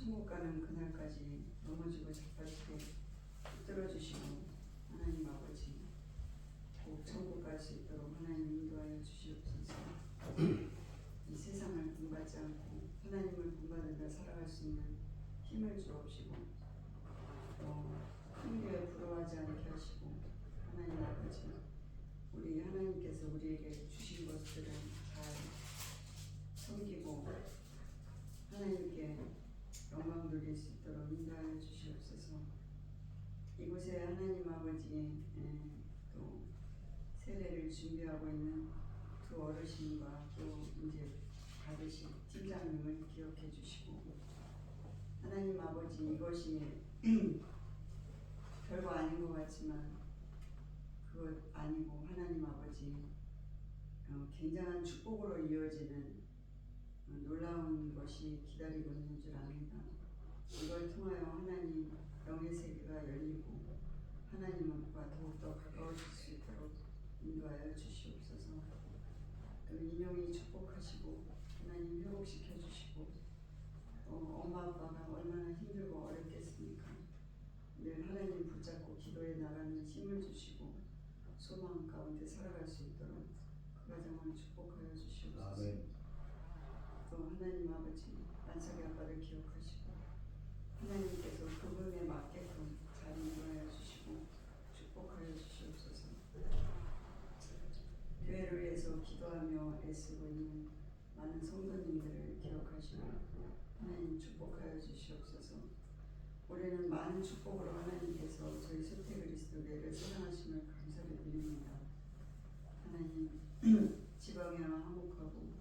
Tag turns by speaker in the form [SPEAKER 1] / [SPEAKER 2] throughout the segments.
[SPEAKER 1] 천국 가는 그날까지 넘어지고 자빠지게 붙들어 주시고 하나님 아버지 꼭 천국 갈 수 있도록 하나님 인도하여 주시옵소서. 이 세상을 본받지 않고 하나님을 본받으며 살아갈 수 있는 힘을 주옵시고 또 힘겨에 부러워하지 않게 하시고 하나님 아버지 우리 하나님께서 우리에게 주신 것들을 잘 섬기고 하나님께 영광 돌릴 수 있도록 인도하여 주시옵소서. 이곳에 하나님 아버지 또 세례를 준비하고 있는 두 어르신과 또 이제 받으실 팀장님을 기억해 주시고 하나님 아버지 이것이 별거 아닌 것 같지만 그것 아니고 하나님 아버지 굉장한 축복으로 이어지는 놀라운 것이 기다리고 있는 줄 압니다. 이걸 통하여 하나님 영의 세계가 열리고 하나님과 더욱더 가까워질 수 있도록 인도하여 주시옵소서. 또 인용이 축복하시고 하나님 회복시켜 주시고 엄마 아빠가 얼마나 힘들고 어렵겠습니까? 늘 하나님 붙잡고 기도해 나가는 힘을 주시고 소망 가운데 살아갈 수 있도록 그 가정을 축복하여 주시옵소서.
[SPEAKER 2] 아멘.
[SPEAKER 1] 또 하나님 아버지 만삭의 아빠를 기억하시고 하나님께서 그분에 맞게끔 잘 인도하여 주시고 축복하여 주시옵소서. 교회를 위해서 기도하며 애쓰고 있는 많은 성도님들을 기억하시고 하나님 축복하여 주시옵소서. 우리는 많은 축복으로 하나님께서 저희 소태 그리스도 교회를 사랑하심을 감사를 드립니다. 하나님 지방에 한국하고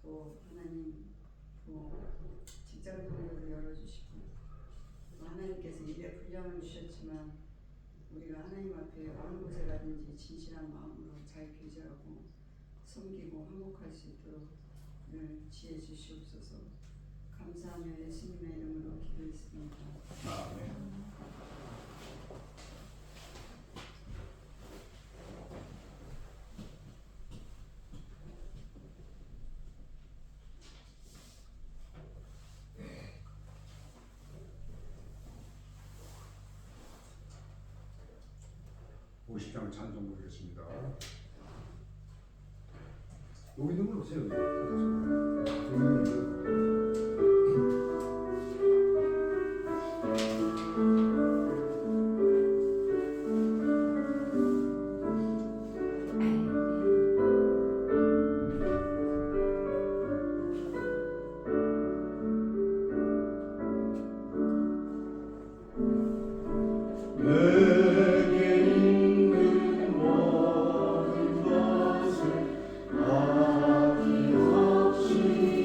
[SPEAKER 1] 또 하나님 또 직장 동료도 열어주시고 또 하나님께서 일에 분량을 주셨지만 우리가 하나님 앞에 어느 곳에 가든지 진실한 마음으로 잘 교제하고 섬기고 항복할 수 있도록 늘 지혜 주시옵소서. 감사하며 예수님의 이름으로 기도했습니다.
[SPEAKER 2] 아멘. 오십장 찬송 부르겠습니다. 여기 있는 분 오세요.
[SPEAKER 3] 아낌없이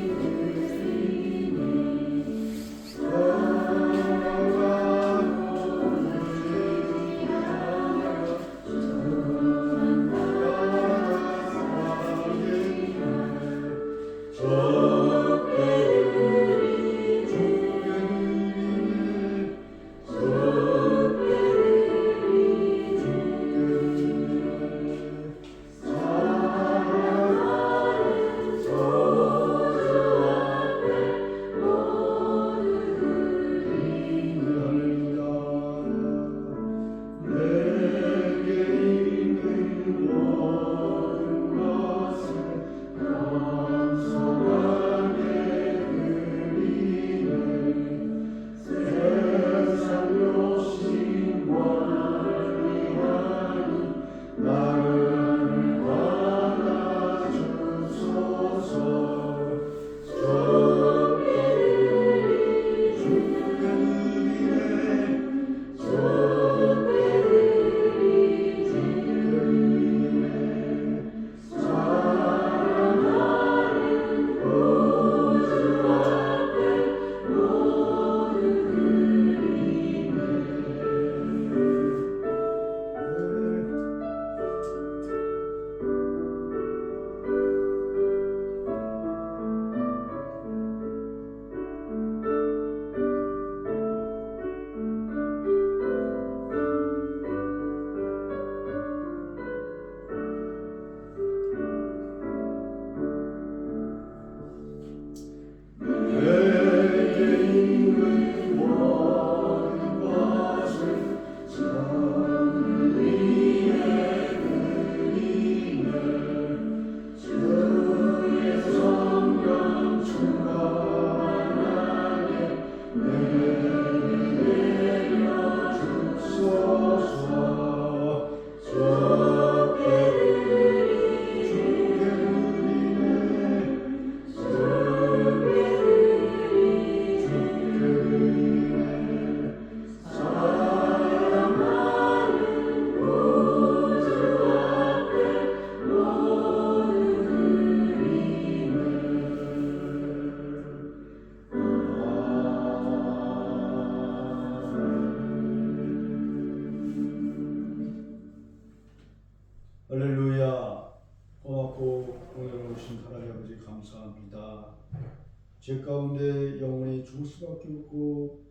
[SPEAKER 3] 죄 가운데 영원히 죽을 수밖에 없고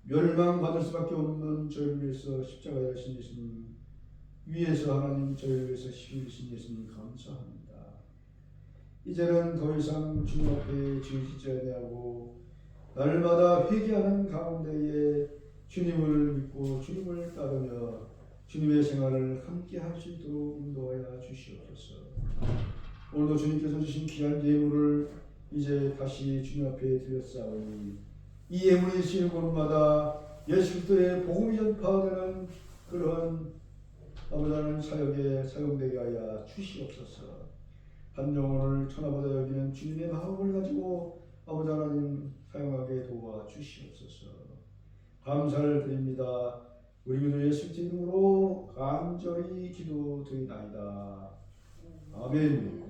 [SPEAKER 3] 멸망받을 수밖에 없는 저희를 위해서 십자가에 가신 예수님, 위에서 하나님 저희를 위해서 십일이신 예수님 감사합니다. 이제는 더 이상 주님 앞에 죄짓지 아니하고 날마다 회개하는 가운데에 주님을 믿고 주님을 따르며 주님의 생활을 함께 할 수 있도록 인도하여 주시옵소서. 오늘도 주님께서 주신 귀한 예물을 이제 다시 주님 앞에 드렸사오니 이 예물이 쓰이는 곳마다 예수 그리스도의 복음이 전파되는 그러한 아버지 하나님 사역에 사용되게 하여 주시옵소서. 한 영혼을 천하보다 여기는 주님의 마음을 가지고 아버지 하나님 사용하게 도와 주시옵소서. 감사를 드립니다. 우리 주 예수 이름으로 간절히 기도드리나이다. 아멘.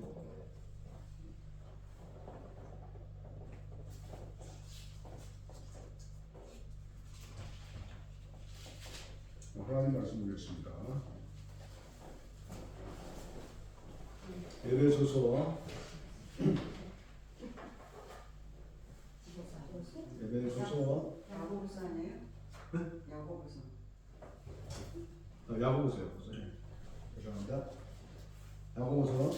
[SPEAKER 2] 하나님 말씀 보겠습니다.
[SPEAKER 3] 에베소서
[SPEAKER 1] 야고보서 아니에요? 야고보서.
[SPEAKER 3] 야고보서요. 죄송합니다. 야고보서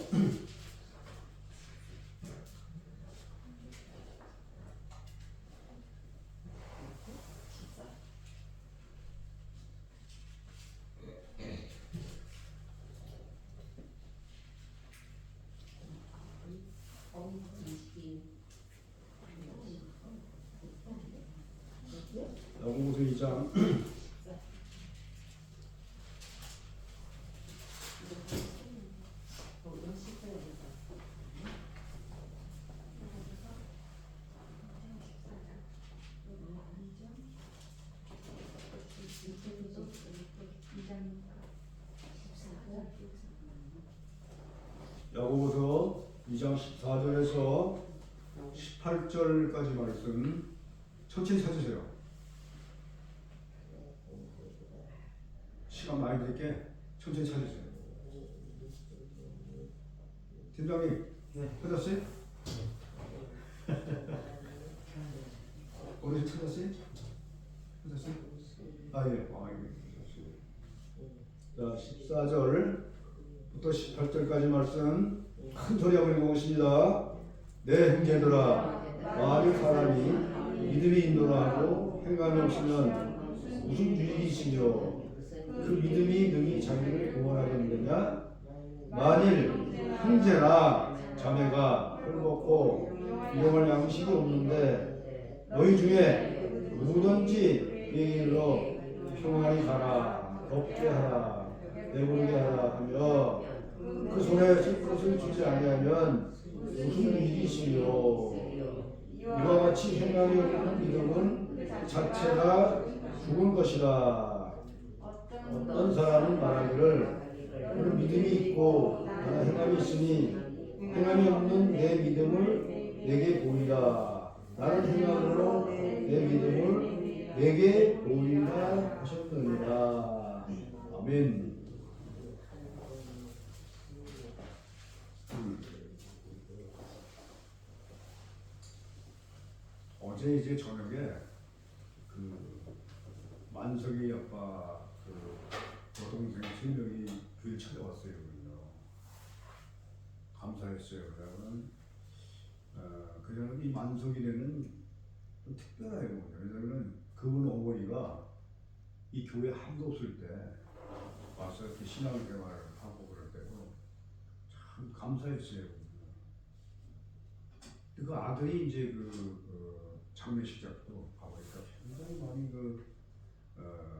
[SPEAKER 3] 야고보서 2장 야고보서 2장 14절에서 18절까지 말씀 천천히 찾으세요. 시간 많이 드릴게 천천히 찾으세요. 팀장님 찾았어요? 어디 찾았어요? 찾았어요? 아 예. 자 14절부터 18절까지 말씀 큰 소리 한번 읽어보십니다. 내 형제들아 만일 사람이 믿음이 있노라 하고 행함이 없으면 무슨 유익이시며 그 믿음이 능히 자기를 구원하겠느냐? 만일 형제나 자매가 헐벗고 일용할 양식이 없는데 너희 중에 누구든지 예일로 평안히 가라 덥게 하라 배부르게 하라 하며 그 손에 쓸 것을 주지 아니하면 무슨 일이시요? 이와 같이 행함이 없는 믿음은 자체가 죽은 것이라. 어떤 사람은 말하기를 그는 믿음이 있고 나는 행함이 있으니 행함이 없는 내 믿음을 내게 보이라. 나는 행함으로 내 믿음을 내게 보이라 하셨느니라. 아멘.
[SPEAKER 2] 어제 이제 저녁에 그 만석이 아빠 그 여동생 3명이 교회 찾아왔어요. 감사했어요. 그러면 그냥 이 만석이라는 좀 특별해요. 왜냐면 그분 어머니가 이 교회 아무도 없을 때 와서 이렇게 신앙생활을 하고 그럴 때도 참 감사했어요. 그 아들이 이제 장례식장도 가보니까 굉장히 많이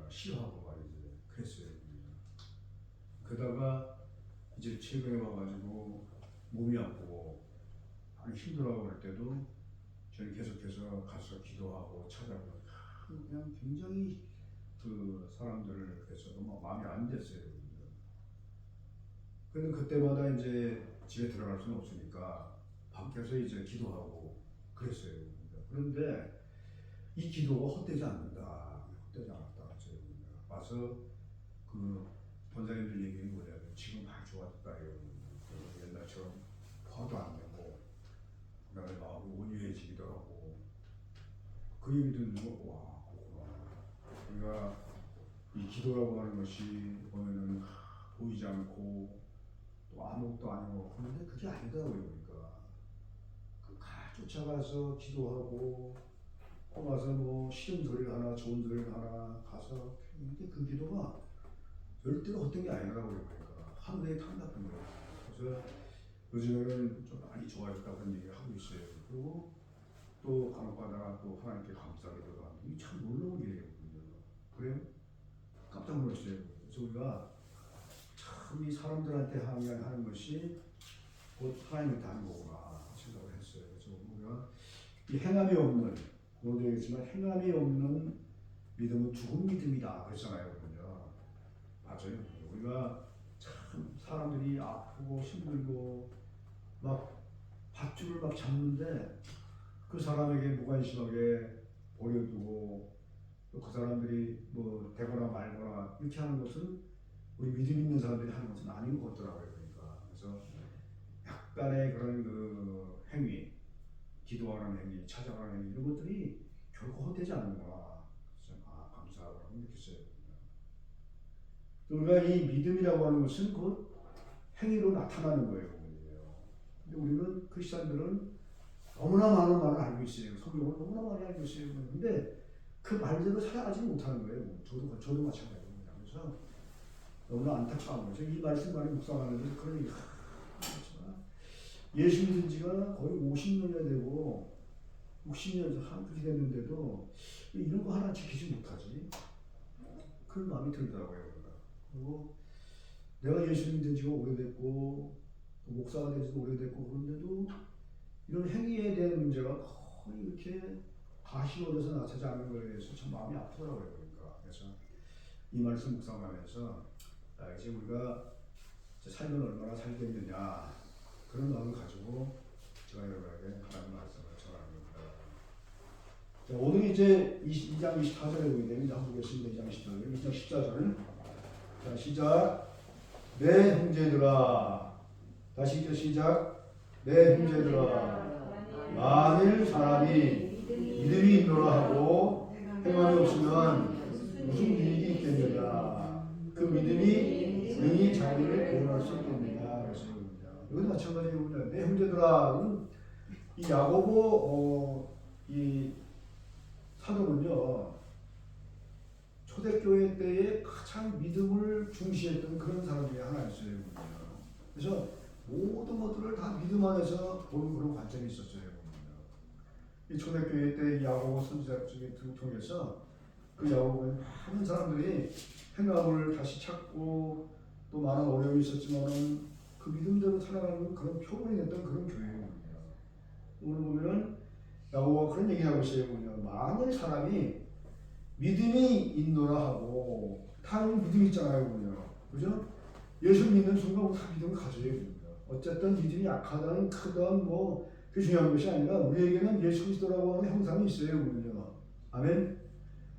[SPEAKER 2] 싫어하고 말이지 그랬어요. 그러다가 이제 최근에 와가지고 몸이 아프고 많이 힘들어하고 그럴 때도 저는 계속해서 가서 기도하고 찾아보고 그냥 굉장히 그 사람들을 그래서 너무 마음이 안 됐어요. 근데 그때마다 이제 집에 들어갈 수는 없으니까 밖에서 이제 기도하고 그랬어요. 그런데 이 기도가 헛되지 않는다. 헛되지 않았다. 와서 그 권사님들 얘기는 뭐냐면 지금 많이 좋아졌다. 옛날처럼 화도 안 내고 그다음에 마음이 온유해지기도 하고 그 얘기 듣는 거, 와, 그렇구나. 우리가 이 기도라고 하는 것이 보면은 보이지 않고 또 아무것도 아니고 그런데 그게 아니더라고요. 그러니까 쫓아가서 기도하고 가서 뭐 싫은 소리를 하나 좋은 소리를 하나 가서 근데 그 기도가 절대로 헛된 게 아니더라고요. 그러니까 하늘에 탐났던 거예요. 그래서 요즘에는 좀 많이 좋아졌다고 그런 얘기를 하고 있어요. 그리고 또 간혹가다가 또 하나님께 감사하기도 하고 이게 참 놀라운 일이거든요. 그래요? 깜짝 놀랐어요. 그래서 우리가 참 이 사람들한테 항의하는 것이 곧 하나님한테 하는 거구나 생각을 했어요. 그래서 우리가 이 행함이 없는, 오늘도 얘기했지만 행함이 없는 믿음은 죽은 믿음이다 그랬잖아요. 그러면요. 맞아요. 우리가 참 사람들이 아프고 힘들고 막 밧줄을 막 잡는데 그 사람에게 무관심하게 버려두고 또 그 사람들이 뭐 되거나 말거나 이렇게 하는 것은 우리 믿음 있는 사람들이 하는 것은 아닌 것 같더라고요. 그러니까 그래서 약간의 그런 그 행위, 기도하는 행위, 찾아가는 행위 이런 것들이 결코 헛되지 않는구나. 그래서 감사하다고 느꼈어요. 우리가 이 믿음이라고 하는 것은 곧 행위로 나타나는 거예요. 근데 우리는 크리스천들은 너무나 많은 말을 알고 있어요. 성경을 너무나 많이 알고 있어요. 근데 그 말대로 살아가지 못하는 거예요. 저도 마찬가지입니다. 그래서 너무나 안타까운 거죠. 이 말씀 많이 묵상하는데 그런 얘기 예수 믿은 지가 거의 50년이 되고 60년 그렇게 됐는데도 이런 거 하나 지키지 못하지. 그런 마음이 들더라고요. 그리고 내가 예수 믿은 지가 오래됐고 목사가 된 지도 오래됐고 그런데도 이런 행위에 대한 문제가 거의 이렇게 가시워져서 나타나지 않는 거에 대해서 참 마음이 아프더라고요. 그러니까 그래서 이 말씀 묵상하면서 이제 우리가 살면 얼마나 살겠느냐 그런 마음을 가지고 제가 여러분에게 하나님 말씀을 전합니다. 자, 오늘 이제 2장 24절에 보게 되면 이제 한번 보겠습니다. 2장 24절, 2장 14절. 자, 시작. 내 형제들아, 다시 이제 시작. 내 형제들아, 만일 사람이 믿음이 있노라 하고 행함이 없으면 무슨 이익이 있겠느냐. 그 믿음이 능히 자기를 구원할 수 있겠느냐. 여기도 마찬가지입니다. 내 형제들아, 이 야고보 이 사도는요 초대교회 때에 가장 믿음을 중시했던 그런 사람 중에 하나였어요. 그래서 모든 것들을 다 믿음 안에서 보는 그런 관점이 있었어요. 이 초대교회 때 야고보 선지자 중에 통해서 그 야고보는 많은 사람들이 행함을 다시 찾고 또 많은 어려움이 있었지만은 그 믿음대로 살아가는 그런 표본이 됐던 그런 교회입니다. 오늘 보면은 야고보가 그런 얘기하고 있어요. 만일 사람이 믿음이 있노라 하고 다 믿음이 있잖아요. 그죠? 예수 믿는 순간 다 믿음을 가져야 됩니다. 어쨌든 믿음이 약하든 크든 뭐 그게 중요한 것이 아니라 우리에게는 예수 그리스도라고 하는 형상이 있어요. 아멘.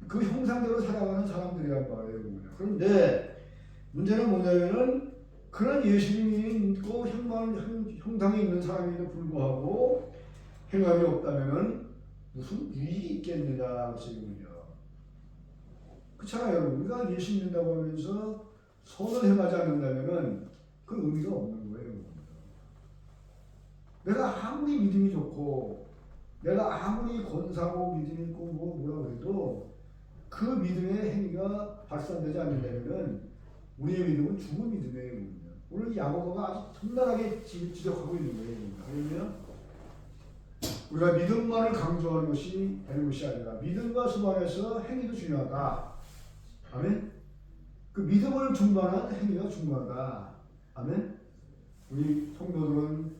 [SPEAKER 2] 그 형상대로 살아가는 사람들이란 말이에요. 그런데 문제는 뭐냐면은 그런 예수님이 있고 형상이 있는 사람에도 불구하고 행함이 없다면은 무슨 유익이 있겠느냐 그것이군요. 그렇잖아요. 여러분. 우리가 예수 믿는다고 하면서 선을 행하지 않는다면은 그 의미가 없는 거예요. 내가 아무리 믿음이 좋고 내가 아무리 권사고 믿음이 있고 뭐라 그래도 그 믿음의 행위가 발산되지 않는다면은 우리의 믿음은 죽은 믿음이에요. 오늘 야고보가 아주 적나라하게 지적하고 있는 거예요. 그러면 우리가 믿음만을 강조하는 것이 되는 것이 아니라 믿음과 수반해서 행위도 중요하다. 아멘. 그 믿음을 중반한 행위가 중요하다. 아멘. 우리 성도들은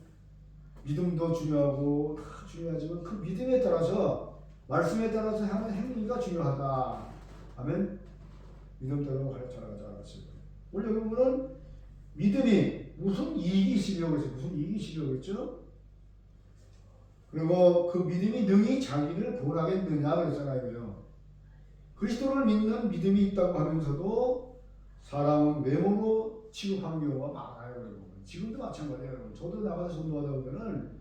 [SPEAKER 2] 믿음도 중요하고 다 중요하지만 그 믿음에 따라서 말씀에 따라서 하는 행위가 중요하다. 아멘. 믿음대로 살아가자. 오늘 여기 보면 믿음이 무슨 이익이 있으려고 했어요. 무슨 이익이 있으려고 했죠? 그리고 그 믿음이 능히 자기를 구원하겠느냐 그랬잖아요. 그리스도를 믿는 믿음이 있다고 하면서도 사람은 외모로 취급하는 경우가 많아요. 지금도 마찬가지예요. 저도 나가서 전도하다 보면은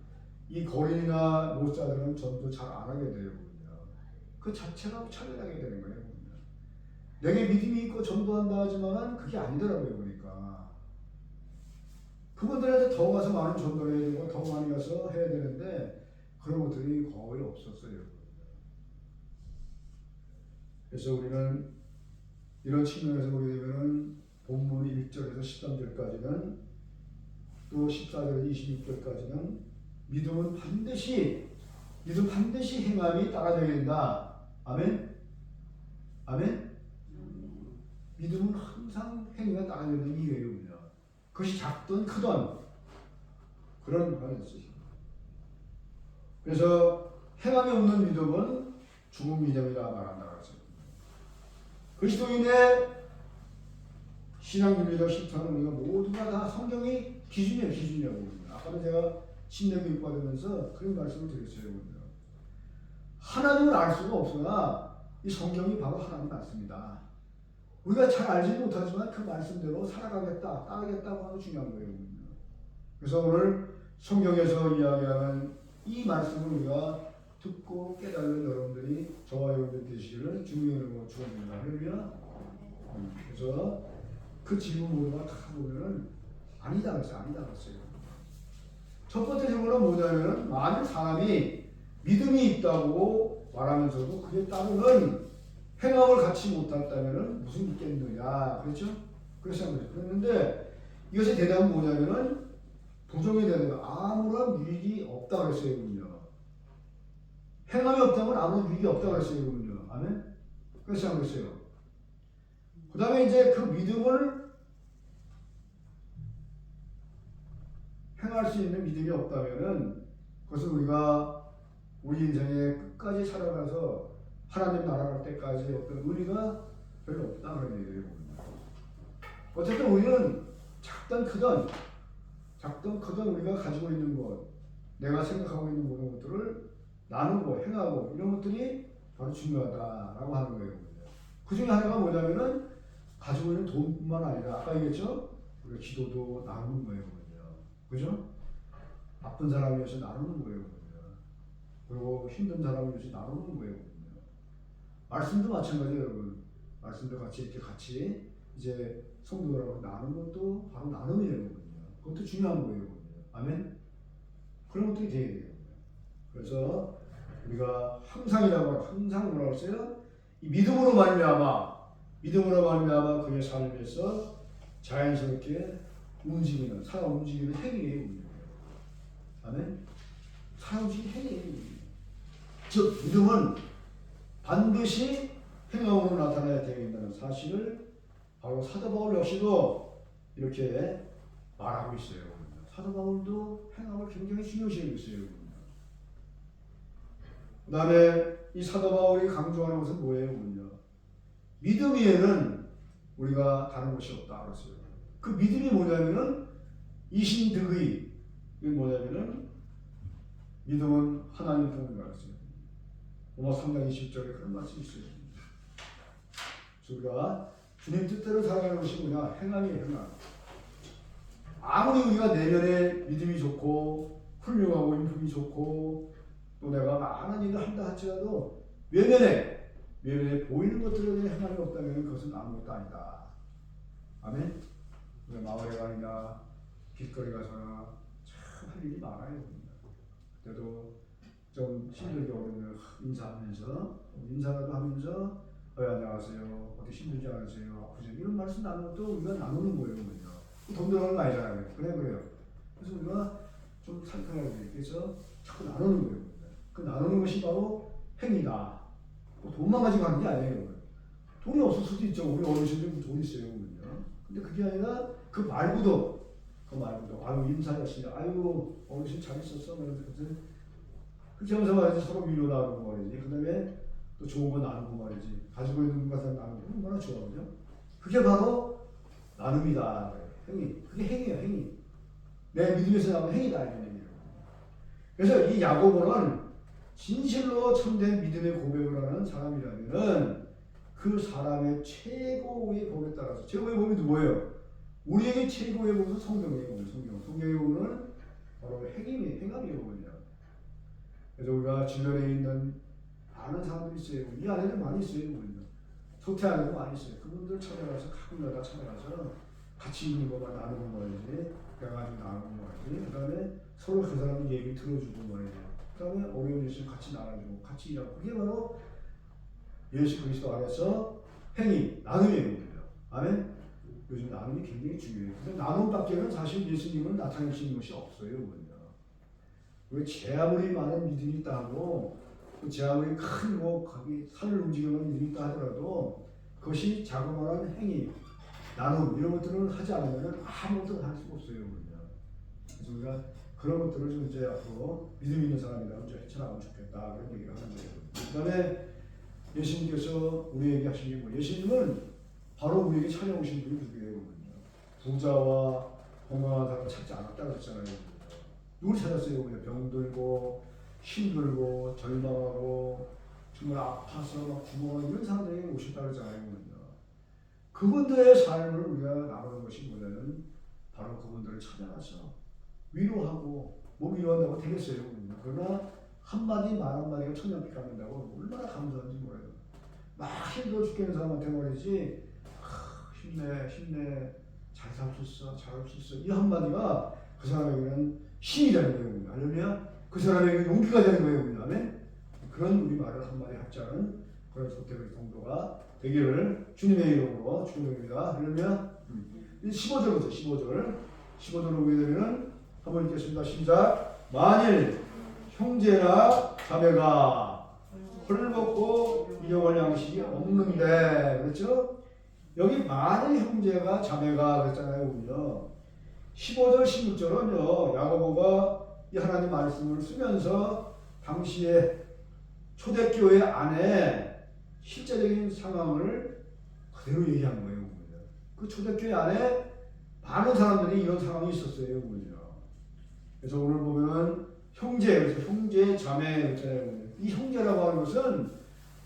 [SPEAKER 2] 이 거린이나 노자들은 전도 잘 안 하게 돼요.
[SPEAKER 3] 그 자체가 차별하게 되는 거예요. 내게 믿음이 있고 전도한다 하지만 그게 아니더라고요. 보니까 그분들한테 더 가서 많은 전도를 해야 되고 더 많이 가서 해야 되는데 그런 것들이 거의 없었어요. 그래서 우리는 이런 측면에서 보게 되면은 본문 1절에서 13절까지는 또 14절 26절까지는 믿음 반드시 행함이 따라져야 된다. 아멘. 아멘. 믿음은 항상 행위가 따라야 되는 이유예요. 그것이 작든 크든 그런 바가 있으십니다. 그래서 행함이 없는 믿음은 죽은 믿음이라 말한다고 했어요. 그리스도인의 신앙 윤리적 실천은 우리가 모두가 다 성경이 기준이라고. 아까도 제가 신뢰교육 받으면서 그런 말씀을 드렸어요. 하나님을 알 수가 없으나 이 성경이 바로 하나님 말씀이다. 우리가 잘 알지 못하지만 그 말씀대로 살아가겠다, 따르겠다고 하는 게 중요한 거예요. 그래서 오늘 성경에서 이야기하는 이 말씀을 우리가 듣고 깨달은 여러분들이 저와 여러분들 되시기를 주님의 이름으로 축원합니다. 할렐루야. 그래서 그 질문 모두가 다 보면은 아니다 그랬어요. 첫 번째 질문은 뭐냐면은 만일 사람이 믿음이 있다고 말하면서도 그에 따르는 행함을 갖지 못한다면은 무슨 믿겠느냐, 그렇죠? 그래서 그랬는데 이것의 대답은 뭐냐면은 부정의 대답은 아무런 유익이 없다 그랬어요. 행함이 없다면 아무런 유익이 없다 그랬어요. 아멘. 그래서 그랬어요. 그 다음에 이제 그 믿음을 행할 수 있는 믿음이 없다면은 그것은 우리가 우리 인생에 끝까지 살아가서 하나님 나라 갈 때까지 어떤 의미가 별로 없다 그런 얘기예요. 어쨌든 우리는 작든 크든 우리가 가지고 있는 것, 내가 생각하고 있는 모든 것들을 나누고 행하고 이런 것들이 바로 중요하다라고 하는 거예요. 그 중에 하나가 뭐냐면은 가지고 있는 돈뿐만 아니라 아까 얘기했죠? 우리가 기도도 나누는 거예요. 그죠? 바쁜 사람을 위해서 나누는 거예요. 그리고 힘든 사람을 위해서 나누는 거예요. 말씀도 마찬가지예요, 여러분. 말씀도 같이 이제 성도들하고 나누는 것도 바로 나눔이에요. 그것도 중요한 거예요. 아멘. 그런 것들이 돼야 돼요. 그래서 우리가 항상 뭐라고 했어요? 이 믿음으로 말미암아 그의 삶에서 자연스럽게 살아 움직이는 행위예요. 아멘. 살아 움직이는 행위예요. 즉 믿음은 반드시 행함으로 나타나야 된다는 사실을 바로 사도 바울 역시도 이렇게 말하고 있어요. 사도 바울도 행함을 굉장히 중요시하고 있어요. 그 다음에 이 사도 바울이 강조하는 것은 뭐예요? 믿음 위에는 우리가 다른 것이 없다 그랬어요. 그 믿음이 뭐냐면은 이신득의, 이게 뭐냐면은 믿음은 하나님 품이라고 했어요. 로마 3장 20절에 그런 말씀이 있어요. 그래서 우리가 주님 뜻대로 살아가는 것이 뭐냐? 행함이에요. 행함. 아무리 우리가 내면에 믿음이 좋고 훌륭하고 인품이 좋고 또 내가 많은 일을 한다 할지라도 외면에 보이는 것들에 대한 행함이 없다면 그것은 아무것도 아니다. 아멘. 마을에 가니까 길거리 가서나 참 할 일이 많아요. 그때도 좀 힘들게 오면 인사하면서 인사라도 하면서 안녕하세요. 어디 힘들지 않으세요? 아프세요? 이런 말씀 나누는 것도 우리가 나누는 거예요. 돈 들어가는 거 아니잖아요. 그래요. 그래서 우리가 좀 살펴야 돼. 그래서 자꾸 나누는 거예요. 그 나누는 것이 바로 행위다. 돈만 가지고 하는 게 아니에요. 돈이 없을 수도 있죠. 우리 어르신들 돈 있어요. 근데 그게 아니라 그 말고도 아유 인사하시냐, 아유 어르신 잘 있었어. 그렇게 하면서 말이지 서로 위로 나누고 말이지. 그 다음에 또 좋은 거 나누고 말이지. 가지고 있는 것과 나누고 얼마나 좋아, 그죠? 그게 바로 나눔이다. 행위. 그게 행위야, 행위. 내 믿음에서 나오는 행위다. 이런 얘기예요. 그래서 이 야고보는 진실로 참된 믿음의 고백을 하는 사람이라면은 그 사람의 최고의 복에 따라서 최고의 복이 뭐예요? 우리에게 최고의 복은 성경의 복이에요. 성경의 복은 바로 행함이에요. 그래서 우리가 주변에 있는 많은 사람들이 있어요. 이 안에도 많이 있어요. 소태 안에도 많이 있어요. 그분들 찾아가서 가끔가다 찾아가서 같이 있는 것만 나누고 말이지. 그래가지고 나누고 말이지. 그 다음에 서로 그 사람 얘기 들어주고 말이지. 그 다음에 어려운 일을 같이 나눠주고 같이 일하고. 그게 바로 예수 그리스도 안에서 행위, 나눔이에요. 아멘? 요즘 나눔이 굉장히 중요해요. 근데 나눔밖에는 사실 예수님은 나타내시는 것이 없어요. 왜 제 아무리 많은 믿음이 있다고 제 아무리 큰 거기 산을 움직이는 믿음이 있다 하더라도 그것이 자그마한 행위, 나눔 이런 것들을 하지 않으면 아무것도 할 수가 없어요. 그래서 우리가 그런 것들을 좀 이제 앞으로 믿음 있는 사람이라면 좀 헤쳐나가면 좋겠다 그런 얘기를 하는 거예요. 그다음에 예수님께서 우리에게 하신 게 뭐예요? 예수님은 바로 우리에게 찾아오신 분이 누구예요? 부자와 건강한 사람을 찾지 않았다 그랬잖아요. 누굴 찾았어요? 병들고 힘들고 절망하고 정말 아파서 막 죽어가는 이런 사람들에게 오셨다 그러잖아요. 그분들의 삶을 우리가 나누는 것이 뭐냐면 바로 그분들을 찾아가서 위로하고 뭐 위로한다고 되겠어요. 그러나 한마디 말 한마디가 천냥빛 갚는다고 얼마나 감사한지 몰라요. 막 힘들어 죽겠는 사람한테 말이지 힘내 힘내 잘 살 수 있어 잘할 수 있어 이 한마디가 그 사람에게는 힘이 되는 거예요. 할렐루야. 그 사람에게 용기가 되는 거예요. 아멘. 그런 우리 말을 한마디 합자는 그런 조태의 성도가 되기를 주님의 이름으로 축원드립니다. 할렐루야. 15절부터 15절로 보게 되면은 한번 읽겠습니다. 시작. 만일 형제나 자매가 헐벗고 일용할 양식이 없는데 그렇죠? 여기 만일 형제가 자매가 그랬잖아요. 우리요. 15절 16절은요. 야고보가 이 하나님 말씀을 쓰면서 당시에 초대교회 안에 실제적인 상황을 그대로 얘기한 거예요. 그 초대교회 안에 많은 사람들이 이런 상황이 있었어요. 그래서 오늘 보면 형제, 그래서 형제, 자매 있잖아요. 이 형제라고 하는 것은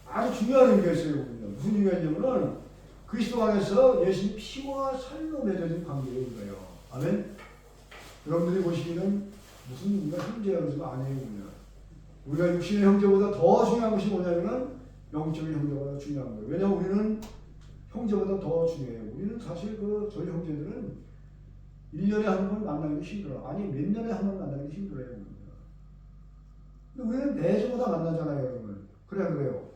[SPEAKER 3] 아주 중요한 의미가 있어요. 무슨 의미가 있냐면은 그리스도 안에서 예수님 피와 살로 맺어진 관계예요. 아멘. 여러분들이 보시기에는 무슨 우리가 형제가 그러지만 아니에요. 우리가 육신의 형제보다 더 중요한 것이 뭐냐면은 영적인 형제보다 중요한 거예요. 왜냐하면 우리는 형제보다 더 중요해요. 우리는 사실 저희 형제들은 1년에 한 번 만나기도 힘들어. 아니 몇 년에 한 번 만나기도 힘들어요. 근데 우리는 매주마다 만나잖아요, 여러분. 그래요.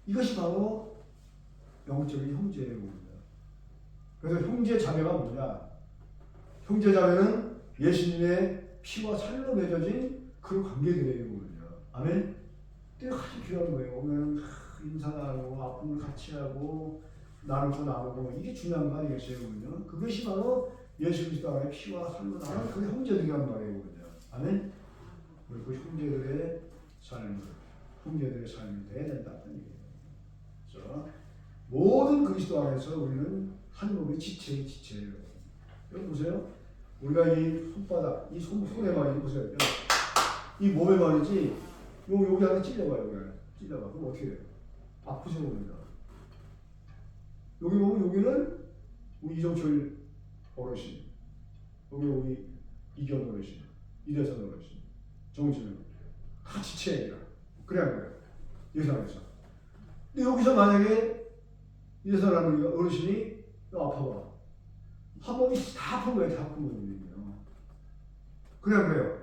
[SPEAKER 3] 이것이 바로 영적인 형제예요. 그래서 형제 자매가 뭐냐? 형제 자매는 예수님의 피와 살로 맺어진 그 관계들이에요. 아멘. 그게 아주 귀한 거예요. 오늘 인사하고 아픔을 같이 하고 나누고 이게 중요한 거 아니겠어요? 그것이 바로 예수 그리스도 안에 피와 살로 나는 그 형제들이란 말이에요. 아멘. 우리 그 형제들의 삶이 돼야 된다는 얘기예요. 그래서 모든 그리스도 안에서 우리는 한 몸의 지체예요. 여기 보세요. 우리가 이 손바닥, 이 손에 말이지 보세요. 이 몸에 말이지 여기 하나 찔려봐요. 찔려봐. 그럼 어떻게 돼요? 아프죠, 우리가. 여기 보면 여기는 우리 이정철 어르신, 여기 우리 이견 어르신, 이대선 어르신, 정진은 다 지체예요. 그래야 예산에서. 근데 여기서 만약에 이대선하는 어르신이 아파봐. 한 몸이 다 아픈 거예요. 다 아픈 몸이에요. 그래요.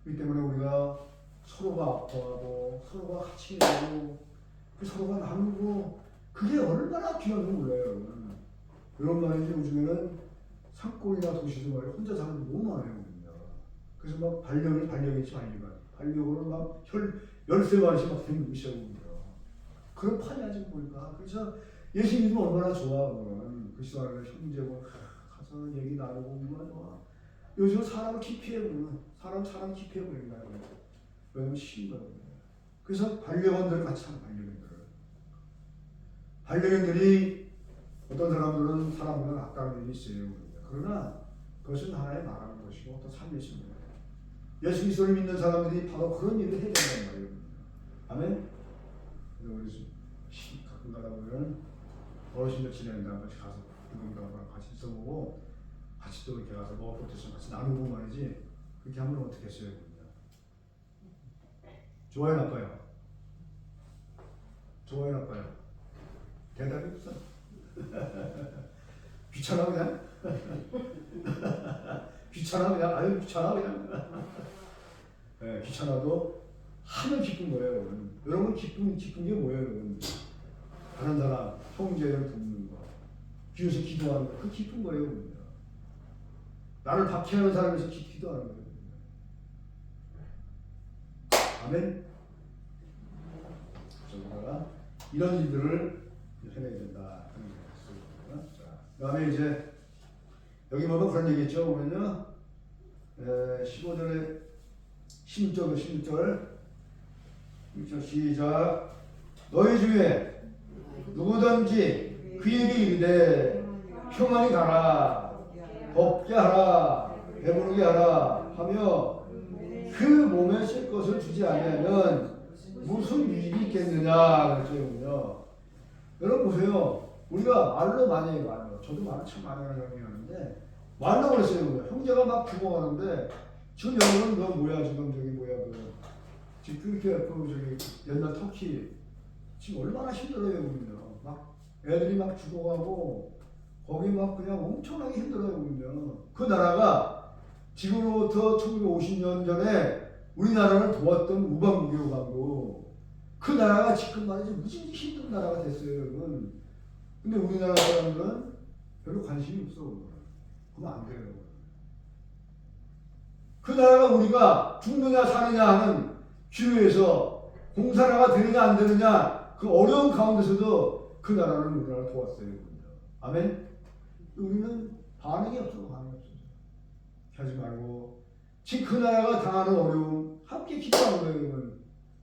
[SPEAKER 3] 그렇기 때문에 우리가 서로가 아파하고 서로가 같이 하고 서로가 나누고 그게 얼마나 귀한 줄 몰라요. 여러분. 이런 말인지 요즘에는 산골이나 도시도 말이에요. 혼자 사는 게 너무 많아요. 그래서 막 반려견이 반려견을 막 13마리씩 막 데리고 있어요. 그런 판이 아직 보니까. 그래서 예수님도 얼마나 좋아. 그리스도 안에서 형제고 가서 얘기 나누고 얼마나 좋아. 요즘 사람을 기피해버리는 사람 기피해버리는 거예요. 왜냐면 싫어요. 그래서 반려견들 같이 하는 반려견들이 어떤 사람들은 사람보다 낫다는 일이 있어요. 그러나 그것은 하나의 말하는 것이고 또 삶의 신입니다. 예수 그리스도를 믿는 사람들이 바로 그런 일을 해야 된단 말이에요. 아멘. 그래서 가끔 가다 보면 어르신들 지내는데 같이 가서 누군가랑 같이 있어보고 같이 또 이렇게 가서 먹을 것도 좀 같이 나누고 말이지. 그렇게 하면 어떻게 했어요? 좋아요, 나빠요? 좋아요, 나빠요? 대답이 없어. 귀찮아 그냥. 귀찮아 그냥. 아유 귀찮아 그냥. 네, 귀찮아도 하면 기쁜 거예요. 여러분. 여러분 기쁜 게 뭐예요, 여러분? 다른 사람 형제를 돕는 거, 뒤에서 기도하는 거, 그 기쁜 거예요, 여러분. 나를 박해하는 사람에서 기도하는 거예요. 아멘. 우리가 이런 일들을 해내야 된다. 자, 그다음에 이제 여기 보면 그런 얘기했죠. 우리는요, 15절에 16절 시작. 너희 중에 누구든지 그에게 이르되 평안히 가라, 덥게 하라, 배부르게 하라 하며 그 몸에 쓸 것을 주지 아니하면 무슨 유익이 있겠느냐 그랬죠. 여러분 보세요. 우리가 말로 많이 해요. 말로. 저도 말을 참 많이 하는데 말로 그랬어요. 형제가 막 죽어가는데 지금 여러분 너 뭐야 지금 저기 뭐야 지금 저기 옛날 터키 지금 얼마나 힘들어요. 우리는 막 애들이 막 죽어가고 거기 막 그냥 엄청나게 힘들어요. 우리는 그 나라가 지금으로부터 1950년 전에 우리나라를 도왔던 우방국교관도 그 나라가 지금 말이지 무지 힘든 나라가 됐어요, 여러분. 근데 우리나라 사람들은 별로 관심이 없어. 그러면 안 돼요. 그 나라가 우리가 죽느냐 사느냐 하는 기로에서 공사라가 되느냐 안 되느냐 그 어려운 가운데서도 그 나라는 우리나라를 도왔어요. 아멘. 우리는 반응이 없어. 하지 말고 지금 그 나라가 당하는 어려움 함께 기도하는 거예요. 여러분.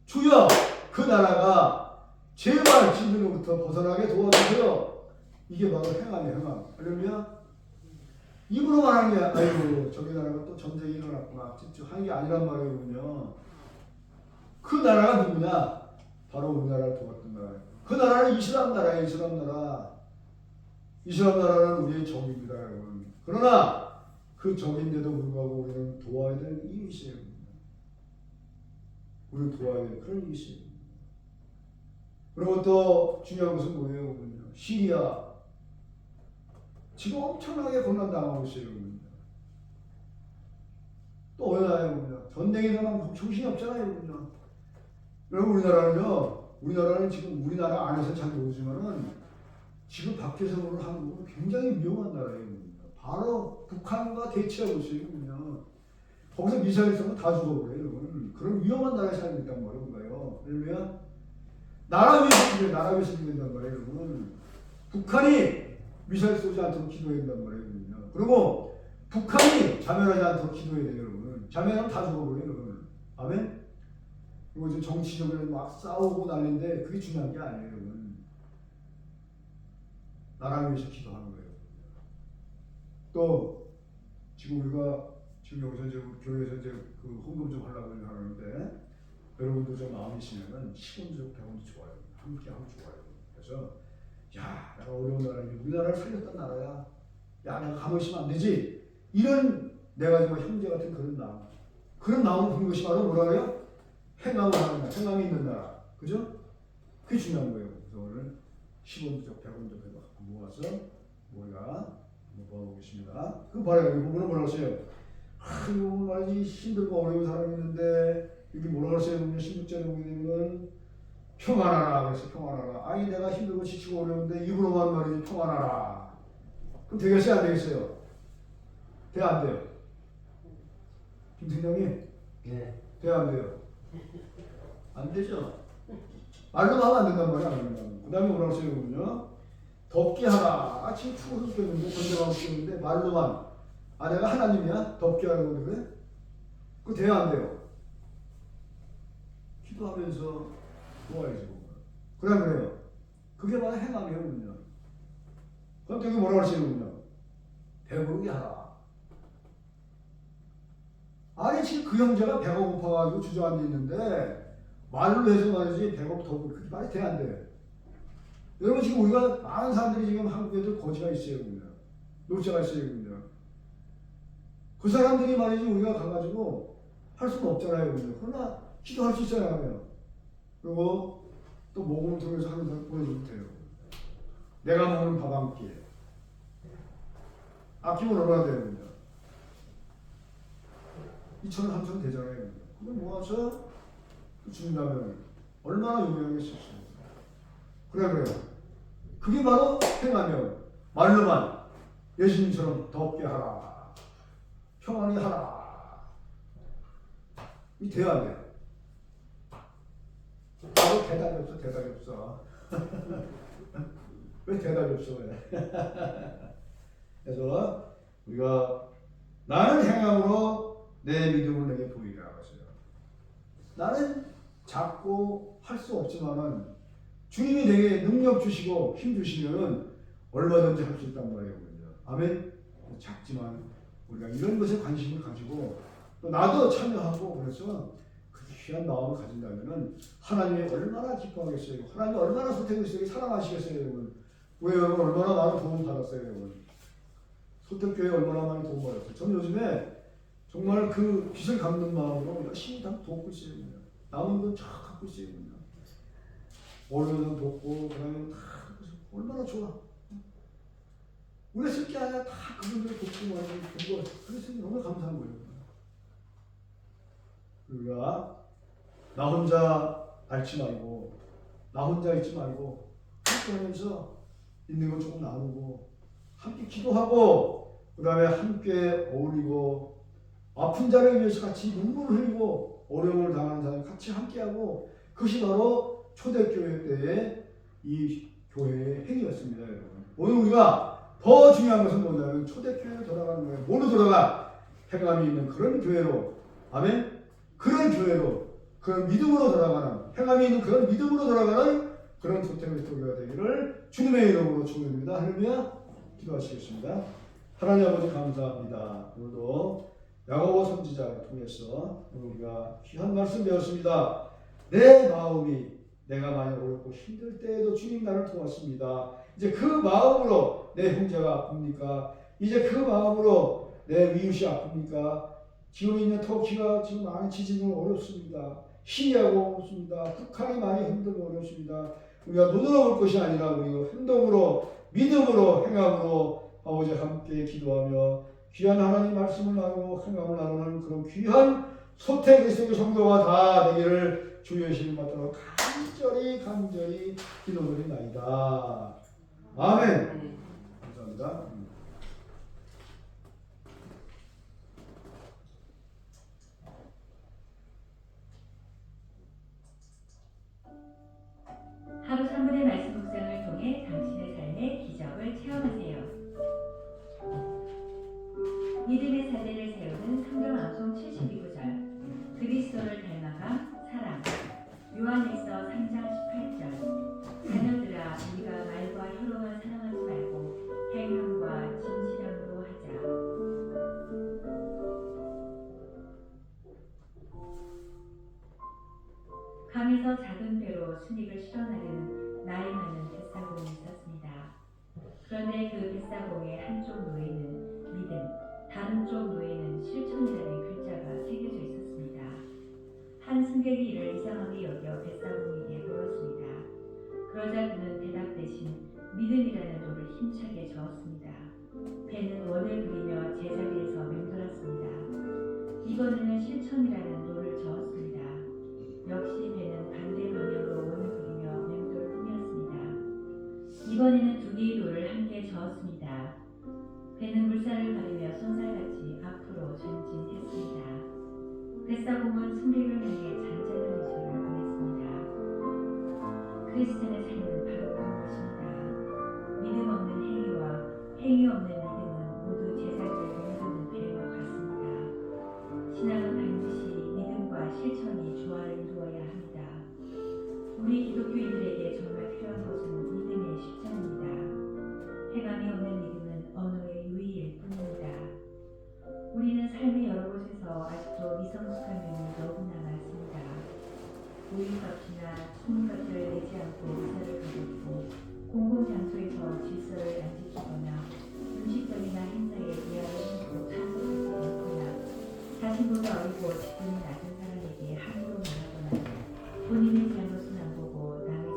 [SPEAKER 3] 주여 그 나라가 제발 진주로부터 벗어나게 도와주세요. 이게 바로 행함이에요. 행함. 할렐루야. 입으로 말하는 게 아이고 저기 나라가 또 전쟁이 일어났구나 하는 게 아니란 말이에요. 그 나라가 누구냐? 바로 우리나라를 도왔던 나라예요. 그 나라는 이슬람 나라예요. 이슬람 나라. 이슬람 나라는 우리의 적입니다. 여러분. 그러나 그 적인데도 불구하고 우리는 도와야 되는 이유 있어요. 우리는 도와야 되는 그런 이유 있어요. 그리고 또 중요한 것은 뭐예요? 시리아 지금 엄청나게 고난당하고 있어요. 또 어느 나라예요? 전쟁이 일어나면 정신이 없잖아요. 여러분 우리나라는 지금 우리나라 안에서 잘 모르지만은 지금 밖에서 보는 한국은 굉장히 위험한 나라예요. 바로 북한과 대치하고 있어요. 거기서 미사일 쏘면 다 죽어버려요. 그런 위험한 나라에 살고 있단 말이에요. 그러면 나라 위해서 기도한단 말이에요. 북한이 미사일 쏘지 않도록 기도해야 된단 말이에요. 그리고 북한이 자멸하지 않도록 기도해야 돼요. 여러분. 자멸하면 다 죽어버려요. 여러분. 아멘? 그리고 이제 정치적으로 막 싸우고 난리인데 그게 중요한 게 아니에요. 여러분. 나라 위해서 기도하는 거예요. 또 지금 우리가 지금 여기서 이제 교회에서 이제 그 헌금 좀 하려고 하는데 여러분도 좀 마음이시면은 10원도 100원도 좋아요. 함께 하면 좋아요. 그래서 야 내가 어려운 나라인데 우리나라를 살렸던 나라야. 야 내가 가만히 있으면 안 되지. 이런 내가 정말 형제 같은 그런 마음을 부는 것이 바로 뭐라고요? 행함을 하는 나라, 행함이 있는 나라. 그죠? 그게 중요한 거예요. 그래서 오늘 10원도 100원도 모아서 우리가 보겠습니다. 그 봐요. 이 부분은 뭐라고 써요? 이거 말이지 힘들고 어려운 사람이 있는데 여기 뭐라고 써요? 16절에 보게 되면 평안하라. 그래서 평안하라. 아니 내가 힘들고 지치고 어려운데 입으로만 말이지 평안하라. 그럼 되겠어요? 안 되겠어요? 돼? 안 돼요? 김 팀장님?
[SPEAKER 4] 네.
[SPEAKER 3] 돼? 안 돼요? 안 되죠? 말로 하면 안 된단 말이야. 그 다음에 뭐라고 써요? 덥게 하라. 지금 추워서 죽겠는데 전쟁하고 죽겠는데 말로만 내가 하나님이야? 덥게 하라고 그래? 그거 돼요? 안 돼요? 기도하면서 도와야지. 그래 그래요. 그게 바로 행함이에요. 그럼 되게 뭐라고 하시는군요. 배부르게 하라. 아니 지금 그 형제가 배가 고파가지고 주저앉아 있는데 말로 해서 말이지 배가 더 그렇게 말이 돼 안 돼? 여러분 지금 우리가 많은 사람들이 지금 한국에도 거지가 있어요. 노자가 있어요. 그 사람들이 말이지 우리가 가가지고 할 수는 없잖아요. 그러나 기도할 수 있어야 하면. 그리고 또 모금을 통해서 항상 보여주면 돼요. 내가 먹는 밥 한 끼. 아끼면 얼마나 되는데? 2,000원, 3,000원 되잖아요. 그걸 모아서 준다면 얼마나 유명했었어요. 그래. 그게 바로 행하며 말로만 예수님처럼 덥게 하라. 평안히 하라. 이 돼야 돼. 바로 대답이 없어. 왜 대답이 없어? 왜? 그래서 우리가 나는 행함으로 내 믿음을 내게 보이라 하세요. 나는 작고 할 수 없지만은 주님이 내게 능력 주시고 힘 주시면은 얼마든지 할 수 있단 말이에요. 아멘. 작지만 우리가 이런 것에 관심을 가지고 또 나도 참여하고 그래서 그 귀한 마음을 가진다면은 하나님이 얼마나 기뻐하겠어요. 하나님이 얼마나 소태교회에 사랑하시겠어요, 여러분. 왜 여러분 얼마나 많은 도움 받았어요, 여러분. 소태교회 얼마나 많은 도움 받았어요. 저는 요즘에 정말 그 빚을 갚는 마음으로 열심히 다 돕고 있어요. 남은 건 쫙 갖고 있어요. 월요일은 돕고 그다음에 다 얼마나 좋아. 우리가 쓸 게 아니라 다 그분들 돕고 말고 그거 그래서 너무 감사한 거예요. 우리가 나 혼자 앓지 말고 나 혼자 있지 말고 함께 하면서 있는 거 조금 나누고 함께 기도하고 그다음에 함께 어울리고 아픈 자를 위해서 같이 눈물을 흘리고 어려움을 당하는 사람 같이 함께하고 그것이 바로 초대교회 때의 이 교회의 행위였습니다, 여러분. 오늘 우리가 더 중요한 것은 뭐냐면 초대교회로 돌아가는 거예요. 뭐로 돌아가? 행함이 있는 그런 교회로, 아멘? 그런 교회로, 그런 믿음으로 돌아가는, 행함이 있는 그런 믿음으로 돌아가는 그런 초대교회가 되기를 주님의 이름으로 축원드립니다. 할렐루야. 기도하시겠습니다. 하나님 아버지 감사합니다. 오늘도 야고보 선지자를 통해서 우리가 귀한 말씀 배웠습니다. 내 마음이 내가 많이 어렵고 힘들 때에도 주님 나를 도왔습니다. 이제 그 마음으로 내 형제가 아픕니까? 이제 그 마음으로 내 이웃이 아픕니까? 지금 있는 터키가 지금 많이 지지는 어렵습니다. 시리아가 어렵습니다. 북한이 많이 흔들고 어렵습니다. 우리가 눈으로 볼 것이 아니라 우리 행동으로 믿음으로 행함으로 아버지 함께 기도하며 귀한 하나님 말씀을 나누고 행함을 나누는 그런 귀한 소태 그리스도의 성도가 다 되기를 주의 이름을 받들어 간절히 기도드립니다. 아멘. 감사합니다.
[SPEAKER 4] 하루 3분의 말씀 묵상을 통해 당신의 삶의 기적을 체험하세요. 믿음의 사대를 세우는 성경 암송 72구절 그리스도를 닮아가 사랑 요한일서 3장 18절 자녀들아 우리가 말과 혀로만 사랑하지 말고 행함과 진실함으로 하자. 강에서 작은 배로 순익을 실어나르는 나이 많은 뱃사공이 있었습니다. 그런데 그 뱃사공의 한쪽 노에는 믿음, 다른 쪽 노에는 실천이라는 글자가 새겨져 있었습니다. 한 승객이 이를 이상하게 여겨 뱃사공에게 물었습니다. 그러자 그는 대답 대신 믿음이라는 돌을 힘차게 저었습니다. 배는 원을 그리며 제자리에서 맹돌았습니다. 이번에는 실천이라는 돌을 저었습니다. 역시 배는 반대 방향으로 원을 그리며 맹돌 뿐이었습니다. 이번에는 두 개의 돌을 함께 저었습니다. 배는 물살을 가리며 손살같이 앞으로 전진했습니다. 뱃사공은 승객을 향해 잔잔한 미소를 보냈습니다. 크리스찬의 삶은 바로 그런 것입니다. 믿음 없는 행위와 행위 없는 믿음은 모두 제자리를 맹도는 배와 같습니다. 신앙은 반드시 믿음과 실천이 조화를 이루어야 합니다. 우리 기독교인들에게 정말 필요한 것은 믿음의 십자입니다. 행함이 없는 믿음은 언어의 유의일 뿐입니다. 우리는 삶의 여러 곳에서 아직도 미성숙한 면이 너무나 많습니다. 모임값이나 소문값을 내지 않고 의사를 가졌고 공공장소에서 질서를 안 지키거나 음식점이나 행사에 예약을 하고 참석하지 않거나 자신보다 어리고 직분이 낮은 사람에게 함부로 말하거나 본인의 잘못은 안 보고 남의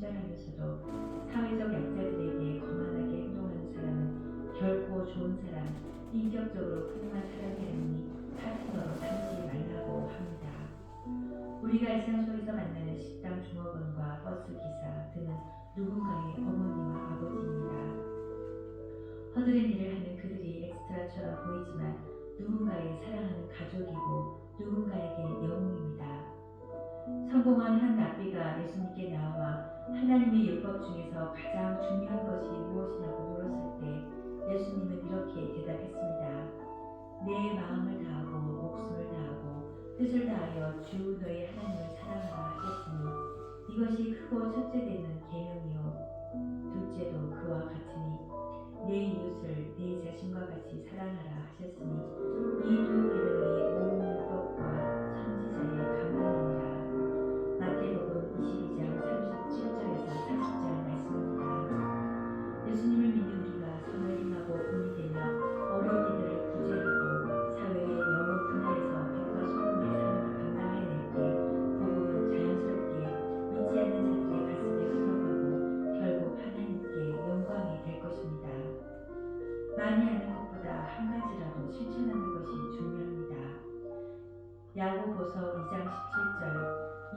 [SPEAKER 4] 친절하면서도 사회적 약자들에게 거만하게 행동하는 사람은 결코 좋은 사람, 인격적으로 훌륭한 사람이 아니니 파트너로 삼지 말라고 합니다. 우리가 일상 속에서 만나는 식당 종업원과 버스 기사 등은 누군가의 어머니와 아버지입니다. 허드렛 일을 하는 그들이 엑스트라처럼 보이지만 누군가의 사랑하는 가족이고 누군가에게 영웅입니다. 성공한 한 랍비가 예수님께 나와 하나님의 율법 중에서 가장 중요한 것이 무엇이냐고 물었을 때 예수님은 이렇게 대답했습니다. 내 마음을 다하고 목숨을 다하고 뜻을 다하여 주 너의 하나님을 사랑하라 하셨으니 이것이 크고 첫째 되는 계명이요 둘째도 그와 같으니 내 이웃을 내 자신과 같이 사랑하라 하셨으니 이 두 계명이 모든 율법과 선지자의 간판이니라. 마태복음 22장 37절에서 40절 말씀입니다. 예수님을 믿는 우리가 선을 행하고 본이 되며 어려운 이들을 구제하고 사회의 여러 분야에서 빛과 소금의 삶을 감당해낼 때 복음은 자연스럽게 믿지 않는 자들의 가슴에 흘러가고 결국 하나님께 영광이 될 것입니다. 많이 하는 것보다 한 가지라도 실천하는 것이 중요합니다. 야고보서 2장 17절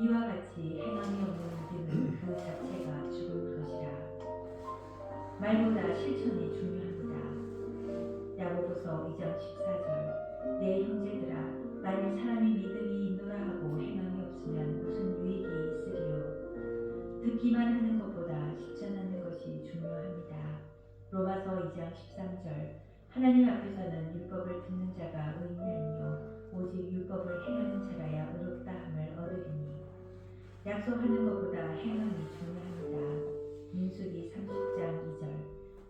[SPEAKER 4] 이와 같이 행함이 없는 믿음은 그 자체가 죽은 것이라. 말보다 실천이 중요합니다. 야고보서 2장 14절 내 형제들아 만일 사람이 믿음이 있노라 하고 행함이 없으면 무슨 유익이 있으리요. 듣기만 하는 것보다 실천하는 것이 중요합니다. 로마서 2장 13절 하나님 앞에서는 율법을 듣는 자가 의인이 아니요 오직 율법을 행하는 자라야 의롭다 함을 얻으리니. 약속하는 것보다 행함이 중요합니다. 민수기 30장 2절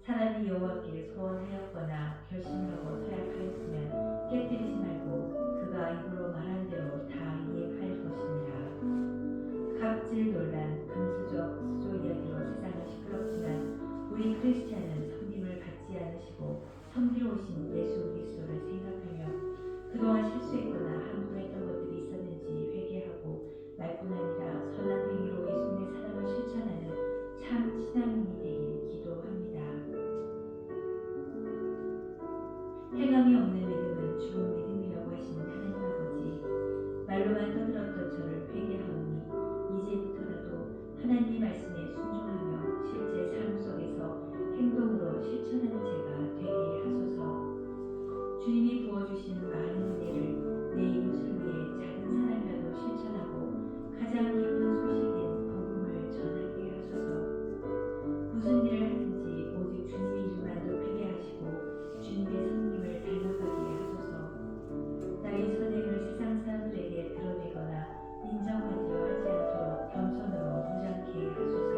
[SPEAKER 4] 사람이 여호와께 소원하였거나 결심하고 서약하였으면 깨뜨리지 말고 그가 입으로 말한 대로 다 이행할 것이니라. 갑질 논란, 금수저, 수조 이야기로 세상은 시끄럽지만 우리 크리스찬은 섬김을 받지 않으시고 섬기러 오신 예수 그리스도를 생각하며 그동안 실수했거나 함부로 했던 것들이 있었는지 회개하고 말뿐 아니라 선한 행위로 예수님의 사랑을 실천하는 참 신앙인이 되길 기도합니다. 행함이 없는 믿음은 죽은 믿음이라고 하시는 하나님 아버지, 말로만 떠들었던 저를 회개하오니 이제부터라도 하나님의 말씀에 순종하며 실제 삶 속에서 행동으로 실천하는 제가 되게 하소서. 주님이 부어주시는 많은 은혜를 내 이웃을 위해 작은 사랑이라도 실천하고 가장 기쁜 소식인 복음을 전하게 하소서. 무슨 일을 하든지 오직 주님의 이름만 높이게 하시고 주님의 섬김을 닮아가게 하소서. 나의 선행을 세상 사람들에게 드러내거나 인정하려 하지 않도록 겸손으로 무장케 하소서.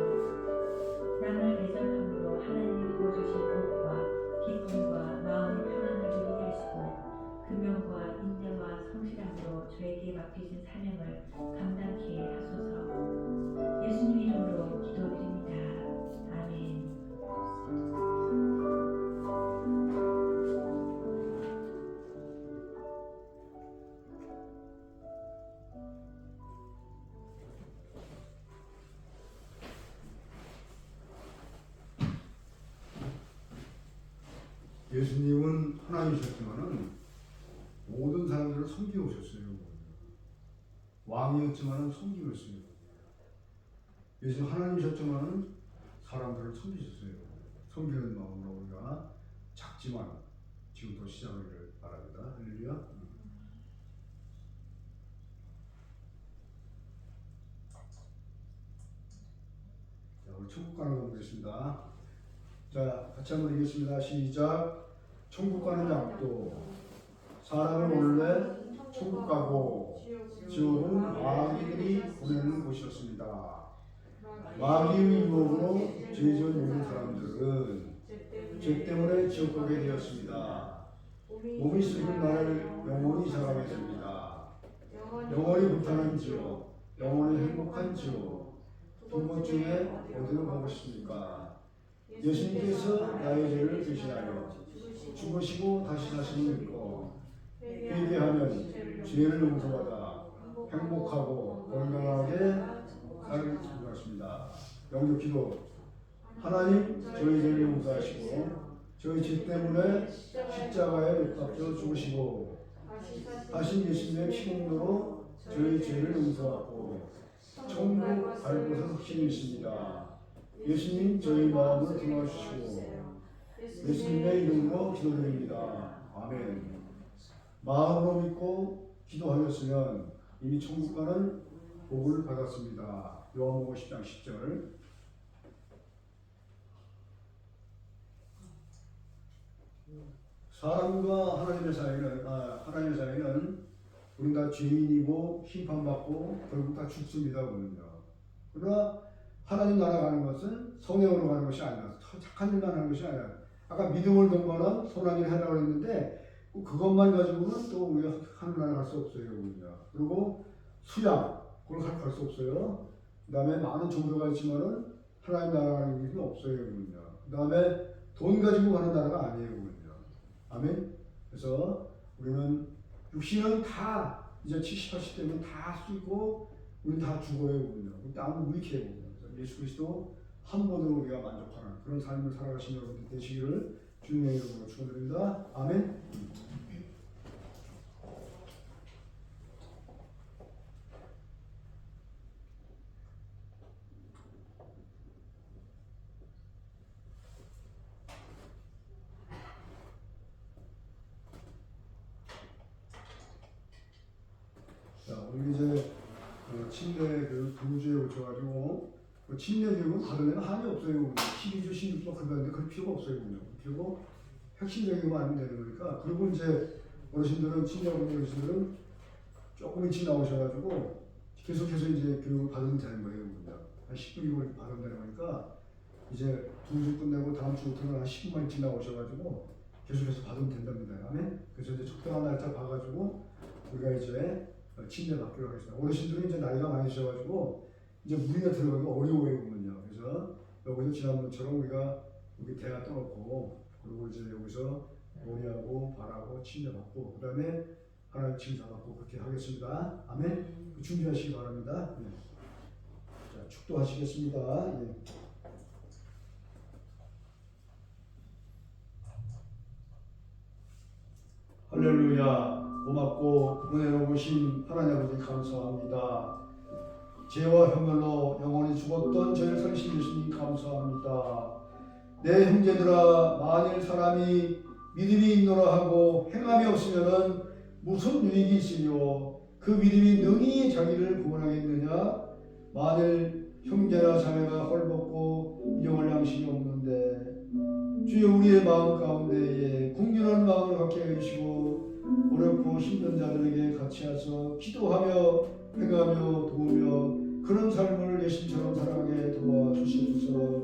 [SPEAKER 4] 남을 대접함으로 하나님이 부어주신 복과 기쁨과 마음의 평안을 누리게 하시고 금연과 인내와 성실함으로 저에게 맡기신 사명을 감당케 하소서. 예수님 이름으로 기도드립니다. 아멘.
[SPEAKER 2] 예수님은 하나님이셨지만은 모든 사람들을 섬기고 오셨어요. 왕이었지만은 섬기셨어요. 예수님 하나님이셨지만은 사람들을 섬기셨어요. 섬기는 마음으로 우리가 작지만 지금부터 시작하기를 바랍니다. 할렐루야. 자, 우리 천국 가는 거 보겠습니다. 자, 같이 한번 읽겠습니다. 시작. 천국 가는 약도 사람은 원래 천국 가고 지옥은 마귀들이 보내는 곳이었습니다. 마귀의 유혹으로 죄 지은 모든 사람들은 죄 때문에 지옥 가게 되었습니다. 몸이 썩은 날 영원히 살아가겠습니다. 영원히 불타는 지옥, 영원히 행복한 지옥, 두 것 중에 어디로 가고 싶습니까? 예수님께서 나의 죄를 대신하여 죽으시고 다시 사시는 믿고 회개하면 죄를 용서받아 행복하고 건강하게 살게 될 것입니다.
[SPEAKER 3] 영적 기도. 하나님 저희 죄를 용서하시고 저희 죄 때문에 십자가에 못 박혀 죽으시고 하신 예수님의 피공로로 저희 죄를 용서하고 천국 갈 곳을 확신이십니다. 예수님 저희 마음을 도와주시고 예수님의 이름으로 기도드립니다. 아멘. 마음으로 믿고 기도하였으면 이미 천국 가는 복을 받았습니다. 요한복음 10장 10절. 사람과 하나님의 사이는 우리는 다 죄인이고 심판받고 결국 다 죽습니다. 그러나 하나님 나라 가는 것은 성령으로 가는 것이 아니라 착한 일만 하는 것이 아니라 아까 믿음을 동반한 선한 일을 하라고 했는데 그것만 가지고는 또 우리가 하늘 나라 갈 수 없어요. 그리고 수양 그걸 갈 수 없어요. 그 다음에 많은 종교가 있지만은 하나님 나라 가는 일은 없어요. 그 다음에 돈 가지고 가는 나라가 아니에요. 아멘. 그래서 우리는 육신은 다 이제 70, 80대면 다 쓰고 우리는 다 죽어요. 그때 아무 무익해요. 그래서 예수 그리스도 한 번으로 우리가 만족하는 그런 삶을 살아가신 여러분들 되시기를 주님의 이름으로 축원드립니다. 아멘. 우리 이제 침례 교주에 오셔가지고 침례 교육은 받으려면 한이 없어요. 12주, 16주 그런데 그럴 필요가 없어요. 그리고 핵심적이면 안 되는 거니까. 그리고 이제 어르신들은 침례 어르신들은 조금 일찍 나오셔가지고 계속해서 이제 교육을 받으면 되는 거예요. 한 10분 받으면 되는 거니까 이제 2주 끝내고 다음 주부터는 한 10분만 일찍 나오셔가지고 계속해서 받으면 된답니다. 아멘. 그래서 이제 적당한 날짜 봐가지고 우리가 이제 침례 받기로 하겠습니다. 어르신들은 이제 나이가 많으셔가지고 이제 무리가 들어가기 어려워요. 그래서 여기서 지난번처럼 우리가 여기 대화 떠놓고 그리고 이제 여기서 노래하고 발하고 침례 받고 그 다음에 하나님 칭사 받고 그렇게 하겠습니다. 아멘. 준비하시기 바랍니다. 네. 자, 축도하시겠습니다. 네. 할렐루야. 고맙고 은혜로우신 하나님 아버지 감사합니다. 죄와 혐오로 영원히 죽었던 저를 살리신 예수님 감사합니다. 내 형제들아 만일 사람이 믿음이 있노라 하고 행함이 없으면은 무슨 유익이 있으며 그 믿음이 능히 자기를 구원하겠느냐. 만일 형제나 자매가 헐벗고 영할 양심이 없는데 주여 우리의 마음 가운데에 궁전한 마음을 갖게 해주시고 어렵고 힘든 자들에게 같이 와서 기도하며 행하며 도우며 그런 삶을 예수님처럼 살아가게 도와주시옵소서.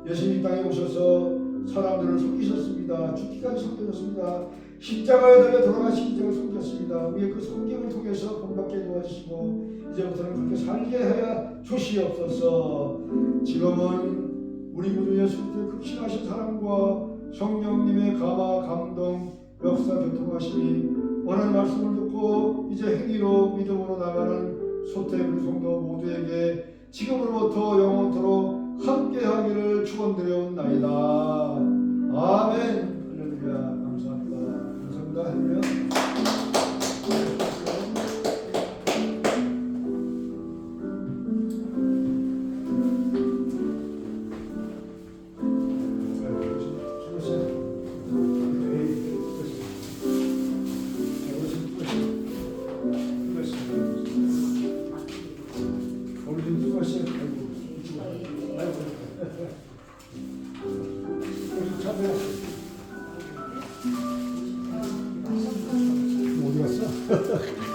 [SPEAKER 3] 예수님 땅에 오셔서 사람들을 섬기셨습니다. 죽기까지 섬겨졌습니다. 십자가에 달려 돌아가신 십자가를 섬겼습니다. 우리의 그 섬김을 통해서 본받게 도와주시고 이제부터는 그렇게 살게 하여 주시옵소서. 지금은 우리 구주 예수 그리스도의 극심하신 사랑과 성령님의 감화 감동 역사 교통하심이 원하는 말씀을 듣고 이제 행위로 믿음으로 나가는 소태의 성도 모두에게 지금으로부터 영원토록 함께하기를 축원드려옵나이다. 아멘. 할렐루야. 감사합니다. 감사합니다. 할렐루야. 어디 갔어?